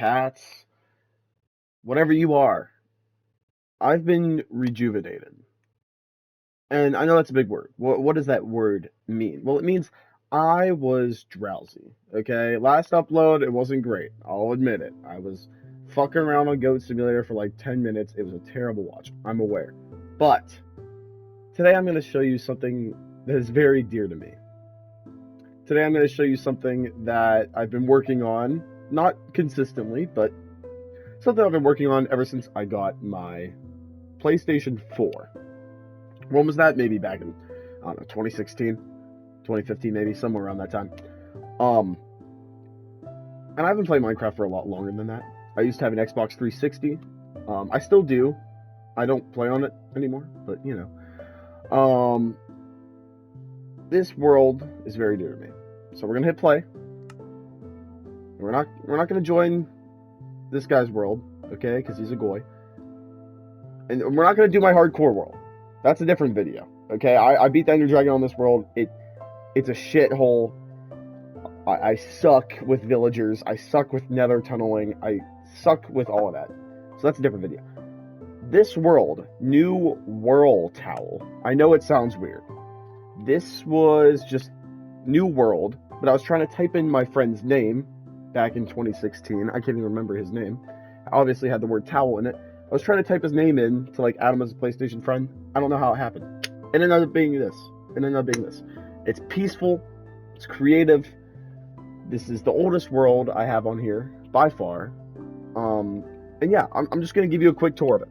cats, whatever you are, I've been rejuvenated. And I know that's a big word. What does that word mean? Well, it means I was drowsy. Okay, last upload, it wasn't great. I'll admit it. I was fucking around on Goat Simulator for like 10 minutes. It was a terrible watch. I'm aware. But today I'm going to show you something that is very dear to me. Today I'm going to show you something that I've been working on, not consistently, but something I've been working on ever since I got my PlayStation 4. When was that? Maybe back in, I don't know, 2016, 2015, maybe, somewhere around that time. Um, and I've been playing Minecraft for a lot longer than that. I used to have an Xbox 360. I still do. I don't play on it anymore, but, you know. This world is very dear to me. So we're going to hit play. We're not going to join this guy's world, okay, because he's a goy. And we're not going to do my hardcore world. That's a different video, okay? I beat the Ender Dragon on this world. It's a shithole. I suck with villagers. I suck with nether tunneling. I suck with all of that. So that's a different video. This world, New World Towel. I know it sounds weird. This was just New World, but I was trying to type in my friend's name back in 2016. I can't even remember his name. I obviously had the word towel in it. I was trying to type his name in to like add him as a PlayStation friend. I don't know how it happened. It ended up being this. It's peaceful. It's creative. This is the oldest world I have on here by far. And yeah, I'm just gonna give you a quick tour of it.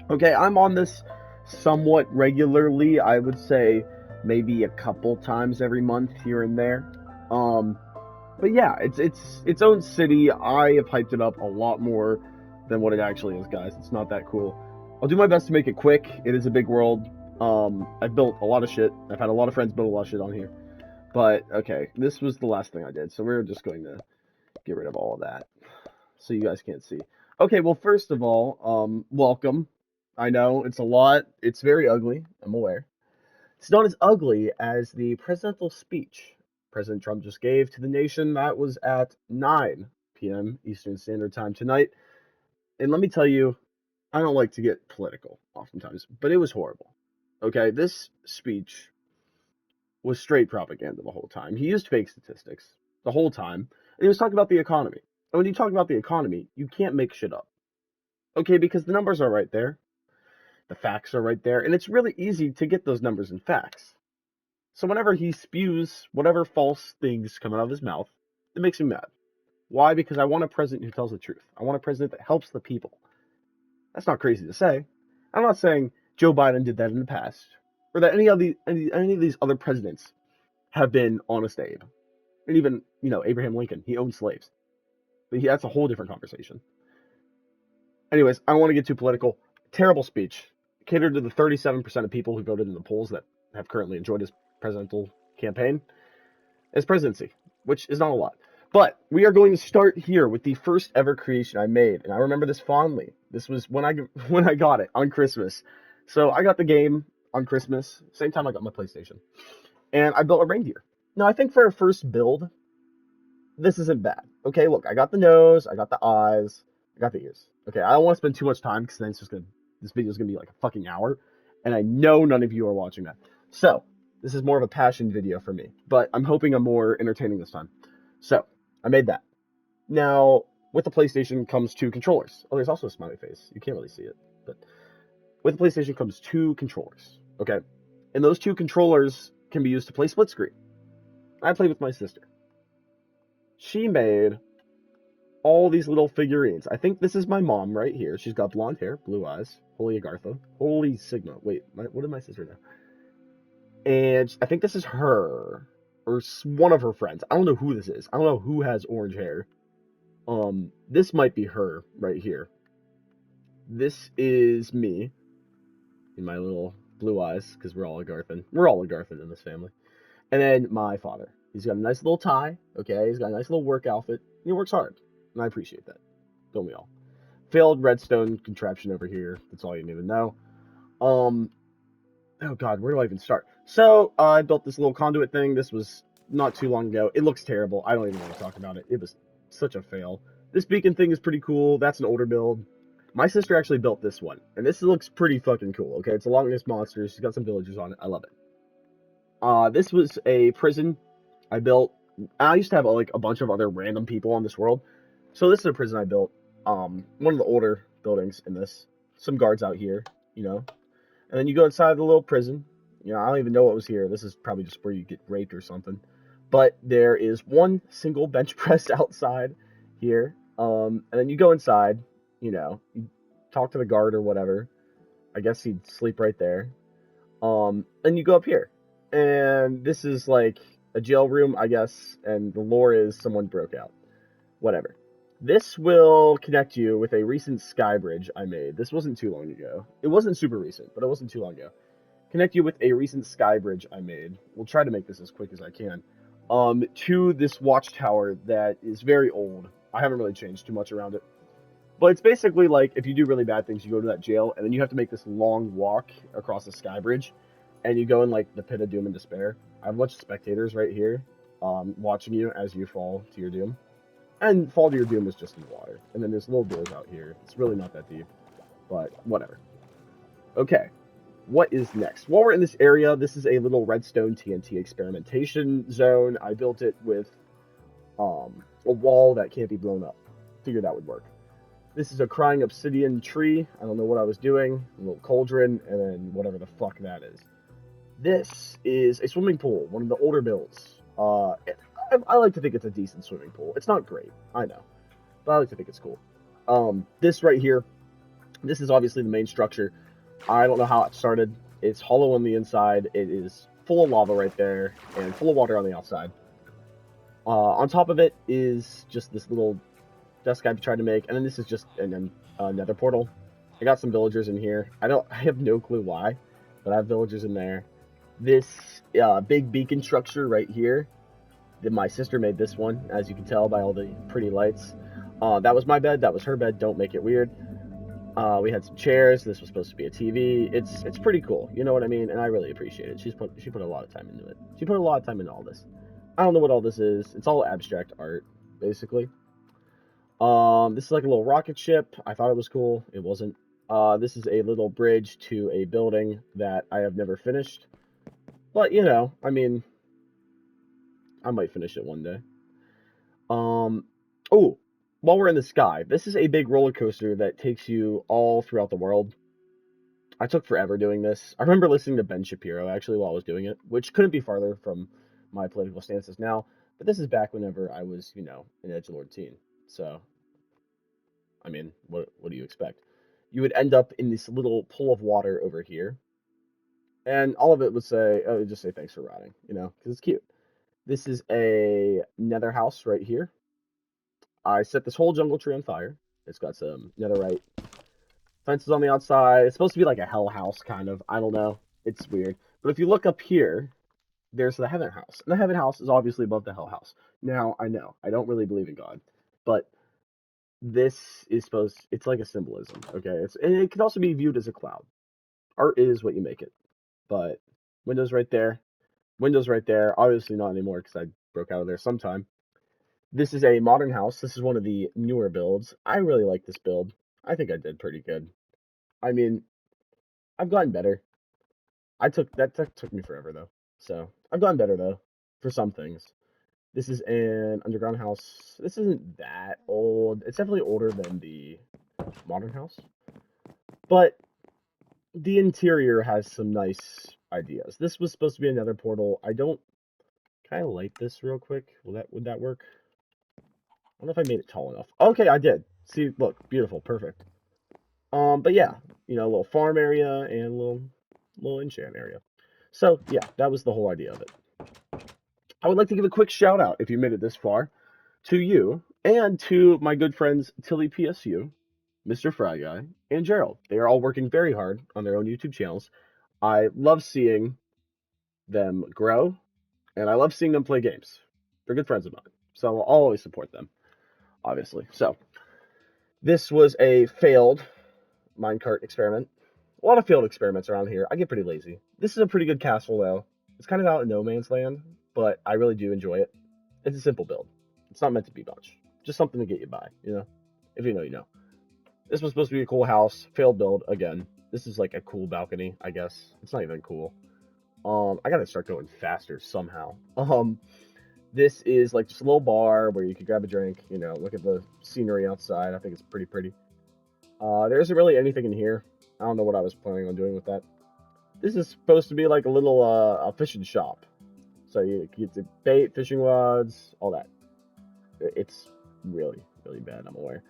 Okay, I'm on this somewhat regularly. I would say maybe a couple times every month here and there. But yeah, it's its own city. I have hyped it up a lot more than what it actually is, guys. It's not that cool. I'll do my best to make it quick. It is a big world. I've built a lot of shit. I've had a lot of friends build a lot of shit on here. But, okay, this was the last thing I did, so we're just going to get rid of all of that so you guys can't see. Okay, well, first of all, welcome. I know, it's a lot. It's very ugly. I'm aware. It's not as ugly as the presidential speech President Trump just gave to the nation. That was at 9 p.m. Eastern Standard Time tonight. And let me tell you, I don't like to get political oftentimes, but it was horrible. Okay, this speech was straight propaganda the whole time. He used fake statistics the whole time, and he was talking about the economy. And when you talk about the economy, you can't make shit up. Okay, because the numbers are right there, the facts are right there, and it's really easy to get those numbers and facts. So whenever he spews whatever false things come out of his mouth, it makes me mad. Why? Because I want a president who tells the truth. I want a president that helps the people. That's not crazy to say. I'm not saying Joe Biden did that in the past, or that any of these other presidents have been honest Abe. And even, Abraham Lincoln, he owned slaves. But that's a whole different conversation. Anyways, I don't want to get too political. Terrible speech. Catered to the 37% of people who voted in the polls that have currently enjoyed his presidential campaign, his presidency, which is not a lot. But we are going to start here with the first ever creation I made, and I remember this fondly. This was when I got it on Christmas. So I got the game on Christmas, same time I got my PlayStation, and I built a reindeer. Now I think for a first build, this isn't bad. Okay, look, I got the nose, I got the eyes, I got the ears. Okay, I don't want to spend too much time because then this video is gonna be like a fucking hour, and I know none of you are watching that. So this is more of a passion video for me, but I'm hoping I'm more entertaining this time. So I made that. Now with the PlayStation comes two controllers. Oh, there's also a smiley face. You can't really see it, but with the PlayStation comes two controllers. Okay, and those two controllers can be used to play split screen. I played with my sister. She made all these little figurines. I think this is my mom right here. She's got blonde hair, blue eyes. Holy Agartha. Holy Sigma. Wait, what did my sister know? And I think this is her. Or one of her friends. I don't know who this is. I don't know who has orange hair. This might be her right here. This is me. In my little blue eyes. Because we're all Agarthan. We're all Agarthan in this family. And then my father. He's got a nice little tie. Okay, he's got a nice little work outfit. And he works hard. And I appreciate that. Don't we all? Failed redstone contraption over here. That's all you need to know. Oh god, where do I even start? So, I built this little conduit thing. This was not too long ago. It looks terrible. I don't even want to talk about it. It was such a fail. This beacon thing is pretty cool. That's an older build. My sister actually built this one, and this looks pretty fucking cool. Okay, it's a Loch Ness monster. She's got some villagers on it. I love it. This was a prison I built. I used to have like a bunch of other random people on this world, so this is a prison I built. One of the older buildings in this. Some guards out here, you know, and then you go inside the little prison. You know, I don't even know what was here. This is probably just where you get raped or something. But there is one single bench press outside here. And then you go inside, you know, you talk to the guard or whatever. I guess he'd sleep right there. And you go up here. And this is like a jail room, I guess, and the lore is someone broke out. Whatever. This will connect you with a recent sky bridge I made. This wasn't too long ago. It wasn't super recent, but it wasn't too long ago. Connect you with a recent sky bridge I made. We'll try to make this as quick as I can. To this watchtower that is very old. I haven't really changed too much around it. But it's basically like if you do really bad things, you go to that jail, and then you have to make this long walk across the sky bridge, and you go in like the pit of doom and despair. I have a bunch of spectators right here, watching you as you fall to your doom. And fall to your doom is just in water. And then there's little doors out here. It's really not that deep, but whatever. Okay, what is next? While we're in this area, this is a little redstone TNT experimentation zone. I built it with a wall that can't be blown up. Figured that would work. This is a crying obsidian tree. I don't know what I was doing. A little cauldron, and then whatever the fuck that is. This is a swimming pool, one of the older builds. I like to think it's a decent swimming pool. It's not great, I know, but I like to think it's cool. This right here, this is obviously the main structure. I don't know how it started. It's hollow on the inside. It is full of lava right there, and full of water on the outside. On top of it is just this little desk I've tried to make, and then this is just a nether portal. I got some villagers in here. I have no clue why, but I have villagers in there. This big beacon structure right here, my sister made this one, as you can tell by all the pretty lights. That was my bed, that was her bed, don't make it weird. We had some chairs, this was supposed to be a TV. It's pretty cool, you know what I mean? And I really appreciate it. She put a lot of time into it. She put a lot of time into all this. I don't know what all this is. It's all abstract art, basically. This is like a little rocket ship. I thought it was cool. It wasn't. This is a little bridge to a building that I have never finished. But, you know, I mean, I might finish it one day. Oh, while we're in the sky, this is a big roller coaster that takes you all throughout the world. I took forever doing this. I remember listening to Ben Shapiro, actually, while I was doing it, which couldn't be farther from my political stances now. But this is back whenever I was, you know, an edgelord teen. So, I mean, what do you expect? You would end up in this little pool of water over here. And all of it would say, oh, just say thanks for rotting, you know, because it's cute. This is a nether house right here. I set this whole jungle tree on fire. It's got some netherite fences on the outside. It's supposed to be like a hell house, kind of. I don't know. It's weird. But if you look up here, there's the heaven house. And the heaven house is obviously above the hell house. Now, I know, I don't really believe in God, but this is it's like a symbolism, okay? And it can also be viewed as a cloud. Art is what you make it. But windows right there. Windows right there. Obviously not anymore because I broke out of there sometime. This is a modern house. This is one of the newer builds. I really like this build. I think I did pretty good. I mean, I've gotten better. That took me forever though. So I've gotten better though for some things. This is an underground house. This isn't that old. It's definitely older than the modern house. But the interior has some nice ideas. This was supposed to be another portal. Can I light this real quick? Would that work? I don't know if I made it tall enough. Okay, I did. See, look, beautiful, perfect. But yeah, you know, a little farm area and a little enchant area. So yeah, that was the whole idea of it. I would like to give a quick shout out, if you made it this far, to you and to my good friends Tilly PSU, Mr. Fry Guy, and Gerald. They are all working very hard on their own YouTube channels. I love seeing them grow, and I love seeing them play games. They're good friends of mine, so I'll always support them, obviously. So, this was a failed minecart experiment. A lot of failed experiments around here. I get pretty lazy. This is a pretty good castle, though. It's kind of out in no man's land, but I really do enjoy it. It's a simple build. It's not meant to be much. Just something to get you by, you know? If you know, you know. This was supposed to be a cool house. Failed build again. This is like a cool balcony, I guess. It's not even cool. I gotta start going faster somehow. This is like just a little bar where you could grab a drink, you know, look at the scenery outside. I think it's pretty pretty. There isn't really anything in here. I don't know what I was planning on doing with that. This is supposed to be like a little a fishing shop. So you get the bait, fishing rods, all that. It's really, really bad, I'm aware.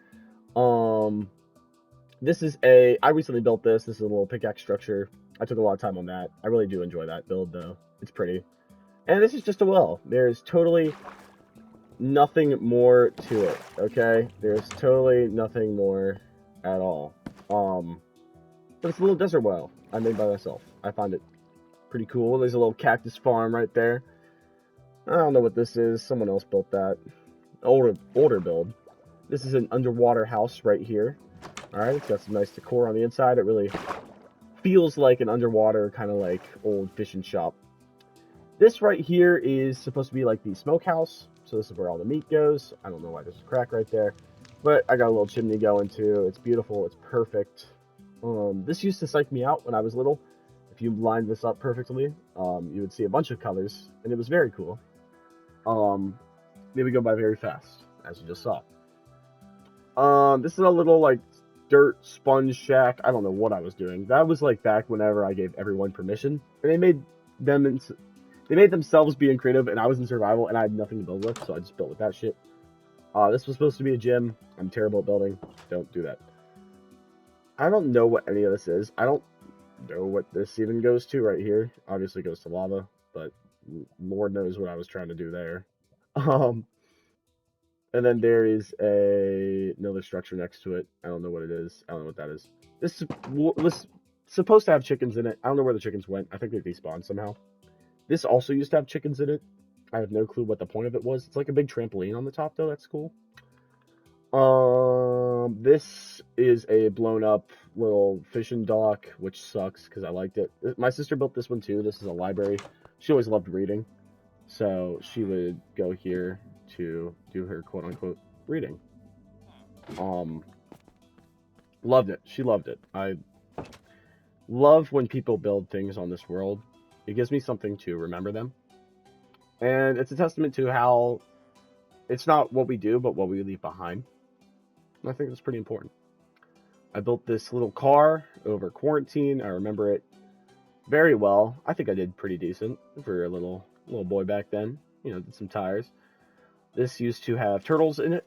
This is I recently built this. This is a little pickaxe structure. I took a lot of time on that. I really do enjoy that build though. It's pretty. And this is just a well. There's totally nothing more to it, okay? There's totally nothing more at all. But it's a little desert well I made by myself. I find it pretty cool. There's a little cactus farm right there. I don't know what this is. Someone else built that. Older build. This is an underwater house right here. Alright, it's got some nice decor on the inside. It really feels like an underwater kind of like old fishing shop. This right here is supposed to be like the smokehouse. So this is where all the meat goes. I don't know why there's a crack right there. But I got a little chimney going too. It's beautiful. It's perfect. This used to psych me out when I was little. If you lined this up perfectly, you would see a bunch of colors. And it was very cool. They would go by very fast, as you just saw. This is a little like dirt sponge shack. I don't know what I was doing. That was like back whenever I gave everyone permission. And they made themselves being creative, and I was in survival, and I had nothing to build with, so I just built with that shit. This was supposed to be a gym. I'm terrible at building. Don't do that. I don't know what any of this is. I don't know what this even goes to right here. Obviously it goes to lava, but Lord knows what I was trying to do there. And then there is another structure next to it. I don't know what it is. I don't know what that is. This was supposed to have chickens in it. I don't know where the chickens went. I think they despawned somehow. This also used to have chickens in it. I have no clue what the point of it was. It's like a big trampoline on the top, though. That's cool. This is a blown up little fishing dock, which sucks because I liked it. My sister built this one too. This is a library. She always loved reading, so she would go here to do her quote unquote reading. Loved it. She loved it. I love when people build things on this world. It gives me something to remember them. And it's a testament to how it's not what we do, but what we leave behind. And I think that's pretty important. I built this little car over quarantine. I remember it very well. I think I did pretty decent for a little boy back then. You know, did some tires. This used to have turtles in it,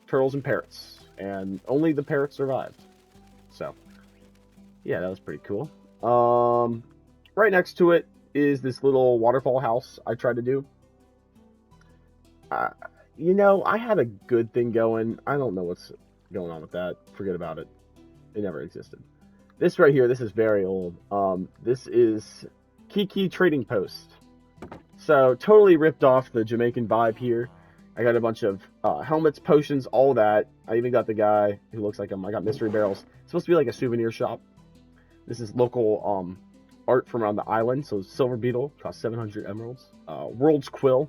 turtles and parrots, and only the parrots survived. So, yeah, that was pretty cool. Right next to it is this little waterfall house I tried to do. You know, I had a good thing going. I don't know what's going on with that. Forget about it. It never existed. This right here, this is very old. This is Kiki Trading Post. So, totally ripped off the Jamaican vibe here. I got a bunch of helmets, potions, all that. I even got the guy who looks like him. I got mystery barrels. It's supposed to be like a souvenir shop. This is local art from around the island. So, Silver Beetle costs 700 emeralds. World's Quill,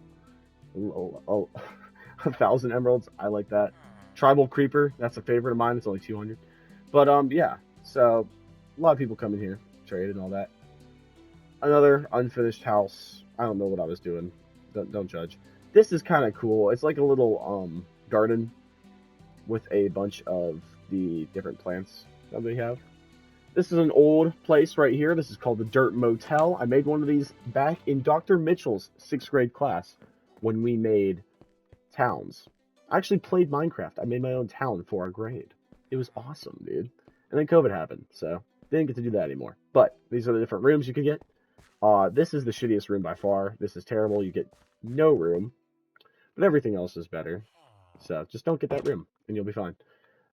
1,000 emeralds. I like that. Tribal Creeper, that's a favorite of mine. It's only 200. But yeah, so a lot of people come in here, trade and all that. Another unfinished house. I don't know what I was doing. Don't judge. This is kind of cool. It's like a little garden with a bunch of the different plants that we have. This is an old place right here. This is called the Dirt Motel. I made one of these back in Dr. Mitchell's 6th grade class when we made towns. I actually played Minecraft. I made my own town for our grade. It was awesome, dude. And then COVID happened, so didn't get to do that anymore. But these are the different rooms you could get. This is the shittiest room by far. This is terrible. You get no room. But everything else is better. So just don't get that room, and you'll be fine.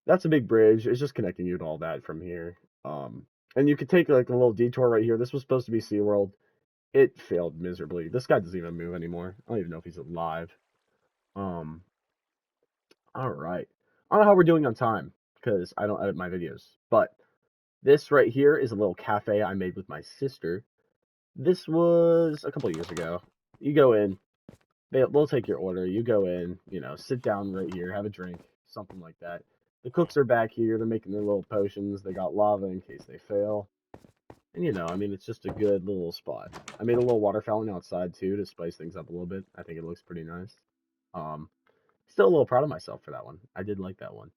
That's a big bridge. It's just connecting you to all that from here. And you could take like a little detour right here. This was supposed to be SeaWorld. It failed miserably. This guy doesn't even move anymore. I don't even know if he's alive. All right. I don't know how we're doing on time because I don't edit my videos. But this right here is a little cafe I made with my sister. This was a couple of years ago. You go in, they'll take your order. You go in, you know, sit down right here, have a drink, something like that. The cooks are back here. They're making their little potions. They got lava in case they fail. And you know, I mean, it's just a good little spot. I made a little water fountain outside too to spice things up a little bit. I think it looks pretty nice. Um, Still a little proud of myself for that one. I did like that one.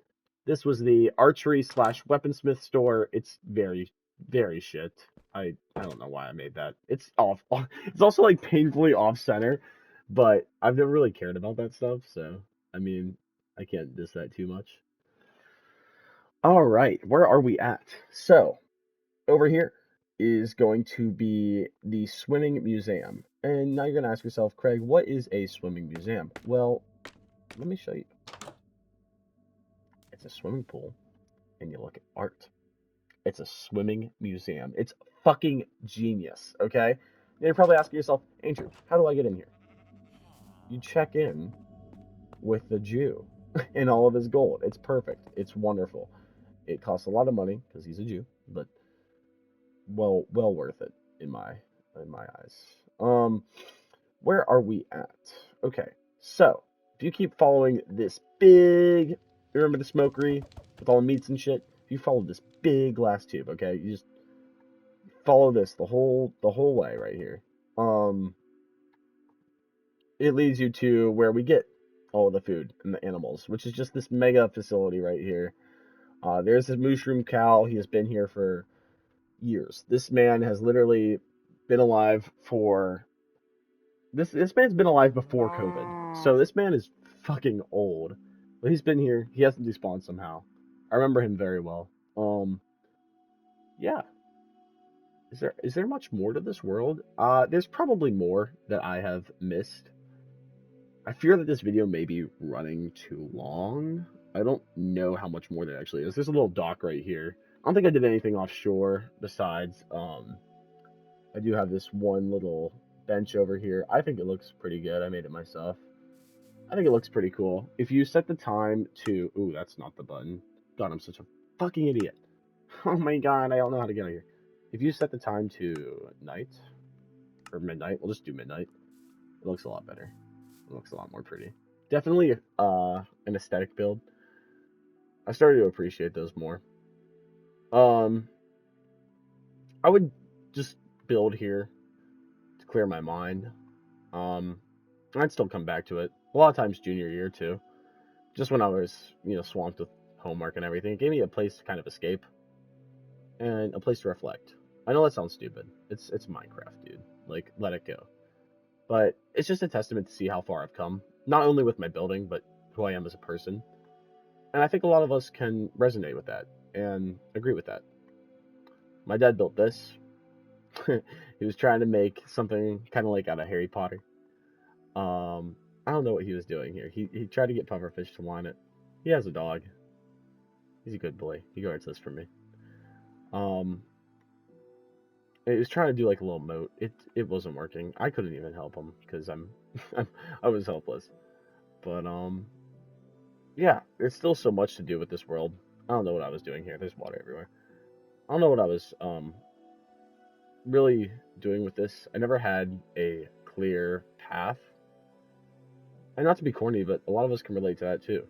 This was the archery slash weaponsmith store. It's very, very shit. I don't know why I made that. It's off. It's also like painfully off center, but I've never really cared about that stuff. So I mean, I can't diss that too much. All right, where are we at? So over here is going to be the swimming museum. And now you're going to ask yourself, Craig, what is a swimming museum? Well, let me show you. It's a swimming pool, and you look at art. It's a swimming museum. It's fucking genius, okay? And you're probably asking yourself, Andrew, how do I get in here? You check in with the Jew in all of his gold. It's perfect. It's wonderful. It costs a lot of money because he's a Jew, but well worth it in my eyes. Where are we at? Okay, so if you keep following this big, remember the smokery with all the meats and shit? If you follow this big glass tube, okay, you just follow this the whole way right here. Um, it leads you to where we get all of the food and the animals, which is just this mega facility right here. There's this mushroom cow. He has been here for years. This man has literally been alive for this man's been alive before COVID. So this man is fucking old. But he's been here. He hasn't despawned somehow. I remember him very well. Yeah. Is there much more to this world? There's probably more that I have missed. I fear that this video may be running too long. I don't know how much more there actually is. There's a little dock right here. I don't think I did anything offshore besides I do have this one little bench over here. I think it looks pretty good. I made it myself. I think it looks pretty cool. If you set the time to... Ooh, that's not the button. God, I'm such a fucking idiot. Oh my god, I don't know how to get out of here. If you set the time to night, or midnight, we'll just do midnight. It looks a lot better. It looks a lot more pretty. Definitely an aesthetic build. I started to appreciate those more. Um, I would just build here to clear my mind. Um, I'd still come back to it. A lot of times junior year too. Just when I was, swamped with homework and everything. It gave me a place to kind of escape and a place to reflect. I know that sounds stupid. It's Minecraft, dude. Like, let it go. But it's just a testament to see how far I've come. Not only with my building, but who I am as a person. And I think a lot of us can resonate with that and agree with that. My dad built this. He was trying to make something kind of like out of Harry Potter. I don't know what he was doing here. He tried to get pufferfish to want it. He has a dog. He's a good boy. He guards this for me. Um, he was trying to do like a little moat. It wasn't working. I couldn't even help him because I was helpless. But yeah, there's still so much to do with this world. I don't know what I was doing here. There's water everywhere. I don't know what I was really doing with this. I never had a clear path. And not to be corny, but a lot of us can relate to that too.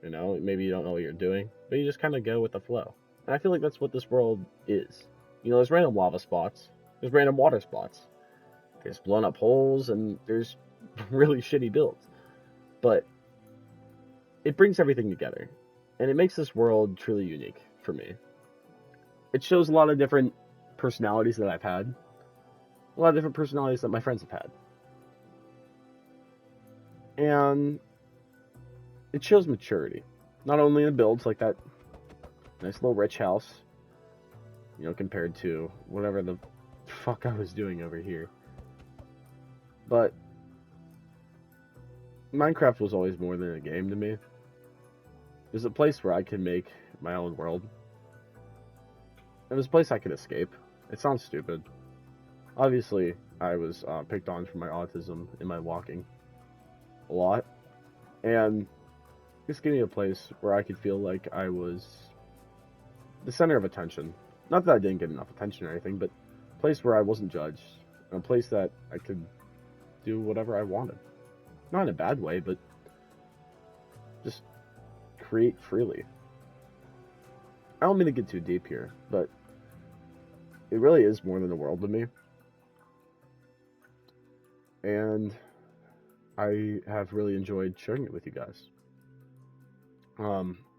You know, maybe you don't know what you're doing, but you just kind of go with the flow. And I feel like that's what this world is. You know, there's random lava spots, there's random water spots, there's blown up holes, and there's really shitty builds. But it brings everything together, and it makes this world truly unique for me. It shows a lot of different personalities that I've had, a lot of different personalities that my friends have had. And it shows maturity. Not only in builds like that nice little rich house, compared to whatever the fuck I was doing over here. But Minecraft was always more than a game to me. It was a place where I could make my own world. It was a place I could escape. It sounds stupid. Obviously, I was picked on for my autism in my walking a lot. And this gave me a place where I could feel like I was the center of attention. Not that I didn't get enough attention or anything, but a place where I wasn't judged. And a place that I could do whatever I wanted. Not in a bad way, but just create freely. I don't mean to get too deep here, but it really is more than the world to me. And I have really enjoyed sharing it with you guys.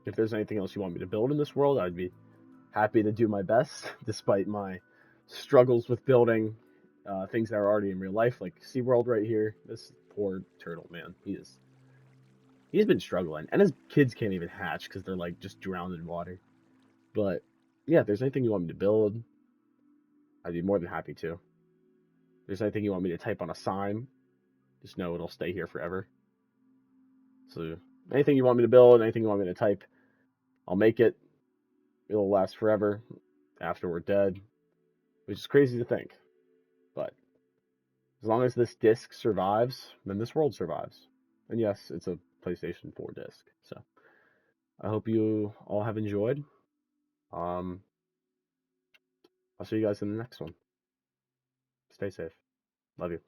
If there's anything else you want me to build in this world, I'd be happy to do my best, despite my struggles with building things that are already in real life, like SeaWorld right here. This poor turtle, man, he's been struggling, and his kids can't even hatch because they're like just drowned in water. But yeah, if there's anything you want me to build, I'd be more than happy to. If there's anything you want me to type on a sign, just know it'll stay here forever. So anything you want me to build, anything you want me to type, I'll make it. It'll last forever after we're dead, which is crazy to think. But as long as this disc survives, then this world survives. And yes, it's a PlayStation 4 disc. So I hope you all have enjoyed. I'll see you guys in the next one. Stay safe. Love you.